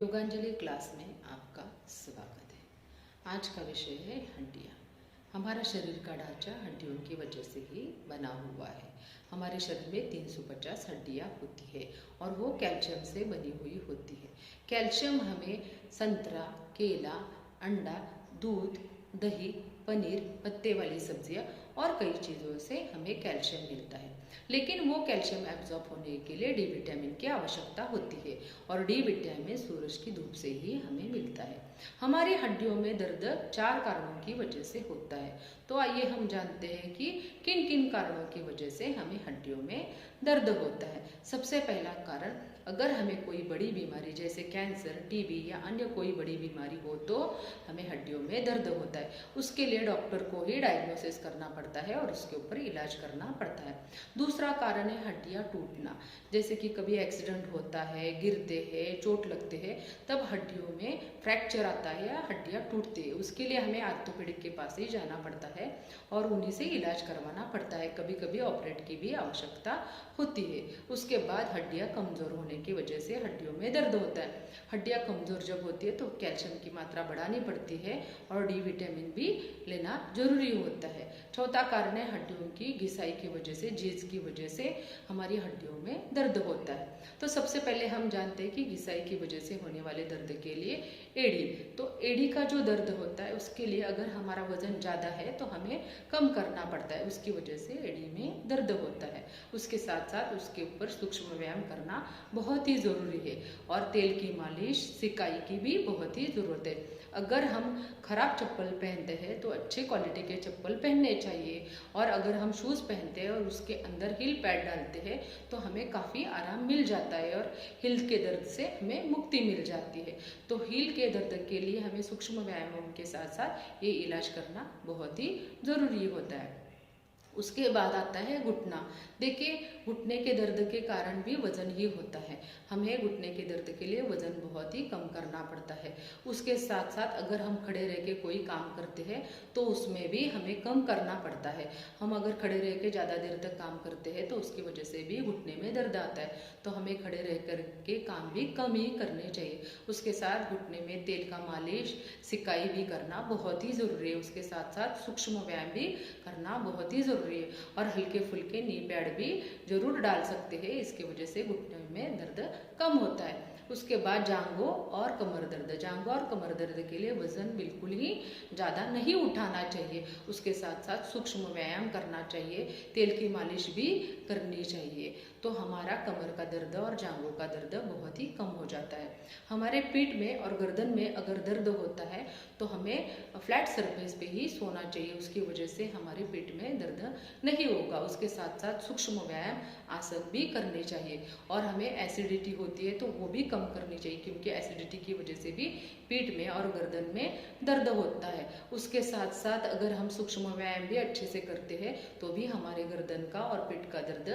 योगांजलि class में आपका स्वागत है। आज का विषय है हड्डियाँ। हमारा शरीर का ढांचा हड्डियों की वजह से ही बना हुआ है। हमारे शरीर में 350 हड्डियाँ होती है और वो कैल्शियम से बनी हुई होती है। कैल्शियम हमें संतरा, केला, अंडा, दूध, दही, पनीर, पत्ते वाली सब्जियां और कई चीज़ों से हमें कैल्शियम मिलता है। लेकिन वो कैल्शियम एब्जॉर्ब होने के लिए डी विटामिन की आवश्यकता होती है और डी विटामिन सूरज की धूप से ही हमें मिलता है। हमारी हड्डियों में दर्द 4 कारणों की वजह से होता है। तो आइए हम जानते हैं कि किन किन कारणों की वजह से हमें हड्डियों में दर्द होता है। सबसे पहला कारण, अगर हमें कोई बड़ी बीमारी जैसे कैंसर, टीबी या अन्य कोई बड़ी बीमारी हो तो हमें हड्डियों में दर्द होता है। उसके लिए डॉक्टर को ही डायग्नोसिस करना पड़ता है और उसके ऊपर इलाज करना पड़ता है। दूसरा कारण है हड्डियां टूटना। जैसे कि कभी एक्सीडेंट होता है, गिरते हैं, चोट लगते हैं, तब हड्डियों में फ्रैक्चर आता है या हड्डियां टूटती है। उसके लिए हमें आर्थोपेडिक के पास ही जाना पड़ता है और उन्हीं से इलाज करवाना पड़ता है। कभी कभी ऑपरेट की भी आवश्यकता होती है। उसके बाद हड्डियां कमज़ोर होने की वजह से हड्डियों में दर्द होता है। हड्डियां कमज़ोर जब होती है तो कैल्शियम की मात्रा बढ़ानी पड़ती है और डी विटामिन भी लेना जरूरी होता है। चौथा कारण है हड्डियों की घिसाई की वजह से, जीज की वजह से हमारी हड्डियों में दर्द होता है। तो सबसे पहले हम जानते हैं कि घिसाई की वजह से होने वाले दर्द के लिए एड़ी। तो एड़ी का जो दर्द होता है उसके लिए अगर हमारा वजन ज़्यादा है तो हमें कम करना पड़ता है, उसकी वजह से एड़ी में दर्द होता है। उसके साथ साथ उसके ऊपर सूक्ष्म व्यायाम करना बहुत ही ज़रूरी है और तेल की मालिश, सिकाई की भी बहुत ही ज़रूरत है। अगर हम खराब चप्पल पहनते हैं तो अच्छे क्वालिटी के चप्पल पहनने चाहिए और अगर हम शूज़ पहनते हैं और उसके अंदर हील पैड डालते हैं तो हमें काफ़ी आराम मिल जाता है और हील के दर्द से हमें मुक्ति मिल जाती है। तो हील के दर्द के लिए हमें सूक्ष्म व्यायामों के साथ साथ ये इलाज करना बहुत ही ज़रूरी होता है। उसके बाद आता है घुटना। देखिए, घुटने के दर्द के कारण भी वजन ही होता है। हमें घुटने के दर्द के लिए वजन बहुत ही कम करना पड़ता है। उसके साथ साथ अगर हम खड़े रह के कोई काम करते हैं तो उसमें भी हमें कम करना पड़ता है। हम अगर खड़े रह के ज़्यादा देर तक काम करते हैं तो उसकी वजह से भी घुटने में दर्द आता है। तो हमें खड़े रह कर के काम भी कम ही करने चाहिए। उसके साथ घुटने में तेल का मालिश, सिकाई भी करना बहुत ही ज़रूरी है। उसके साथ साथ सूक्ष्म व्यायाम भी करना बहुत ही ज़रूरी है और हल्के फुल्के नी पैड भी जरूर डाल सकते हैं। इसकी वजह से घुटने में दर्द कम होता है। उसके बाद जांघों और कमर दर्द। जांघों और कमर दर्द के लिए वजन बिल्कुल ही ज़्यादा नहीं उठाना चाहिए। उसके साथ साथ सूक्ष्म व्यायाम करना चाहिए, तेल की मालिश भी करनी चाहिए। तो हमारा कमर का दर्द और जांघों का दर्द बहुत ही कम हो जाता है। हमारे पीठ में और गर्दन में अगर दर्द होता है तो हमें फ्लैट सरफेस पे ही सोना चाहिए। उसकी वजह से हमारे पेट में दर्द नहीं होगा। उसके साथ साथ सूक्ष्म व्यायाम, आसन भी करने चाहिए और हमें एसिडिटी होती है तो वो भी कम करनी चाहिए क्योंकि एसिडिटी की वजह से भी पीठ में और गर्दन में दर्द होता है। उसके साथ साथ अगर हम सूक्ष्म व्यायाम भी अच्छे से करते हैं तो भी हमारे गर्दन का और पीठ का दर्द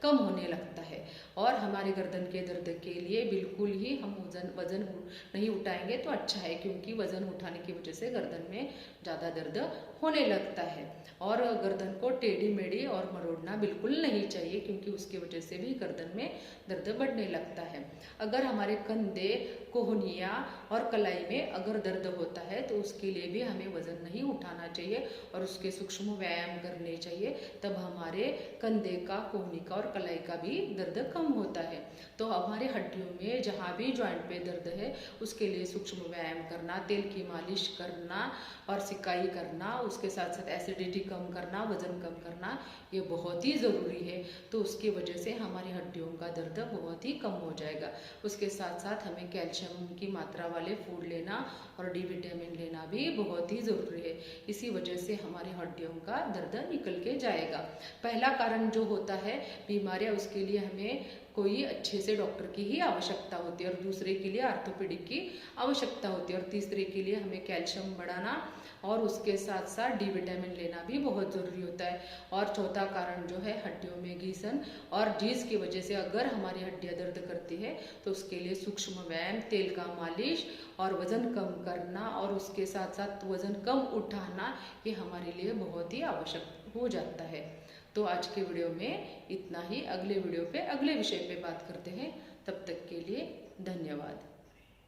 कम होने लगता है। और हमारे गर्दन के दर्द के लिए बिल्कुल ही हम वजन नहीं उठाएंगे तो अच्छा है क्योंकि वजन उठाने की वजह से गर्दन में ज़्यादा दर्द होने लगता है। और गर्दन को टेढ़ी मेढ़ी और मरोड़ना बिल्कुल नहीं चाहिए क्योंकि उसकी वजह से भी गर्दन में दर्द बढ़ने लगता है। अगर हमारे कंधे, कोहनियाँ और कलाई में अगर दर्द होता है तो उसके लिए भी हमें वजन नहीं उठाना चाहिए और उसके सूक्ष्म व्यायाम करने चाहिए। तब हमारे कंधे का, कोहनी का और कलाई का भी दर्द कम होता है। तो हमारे हड्डियों में जहाँ भी जॉइंट पे दर्द है उसके लिए सूक्ष्म व्यायाम करना, तेल की मालिश करना और सिकाई करना, उसके साथ साथ एसिडिटी कम करना, वजन कम करना, ये बहुत ही ज़रूरी है। तो उसकी वजह से हमारी हड्डियों का दर्द बहुत ही कम हो जाएगा। उसके साथ साथ हमें कैल्शियम की मात्रा वाले फूड लेना और डी विटामिन लेना भी बहुत ही ज़रूरी है। इसी वजह से हमारी हड्डियों का दर्द निकल के जाएगा। पहला कारण जो होता है बीमारियाँ, उसके लिए हमें कोई अच्छे से डॉक्टर की ही आवश्यकता होती है और दूसरे के लिए आर्थोपेडिक की आवश्यकता होती है और तीसरे के लिए हमें कैल्शियम बढ़ाना और उसके साथ साथ डी विटामिन लेना भी बहुत ज़रूरी होता है। और चौथा कारण जो है हड्डियों में घिसन और जीज की वजह से अगर हमारी हड्डियाँ दर्द करती है तो उसके लिए सूक्ष्म व्यायाम, तेल का मालिश और वजन कम करना और उसके साथ साथ वजन कम उठाना, ये हमारे लिए बहुत ही आवश्यक हो जाता है। तो आज के वीडियो में इतना ही। अगले वीडियो पे अगले विषय पे बात करते हैं। तब तक के लिए धन्यवाद।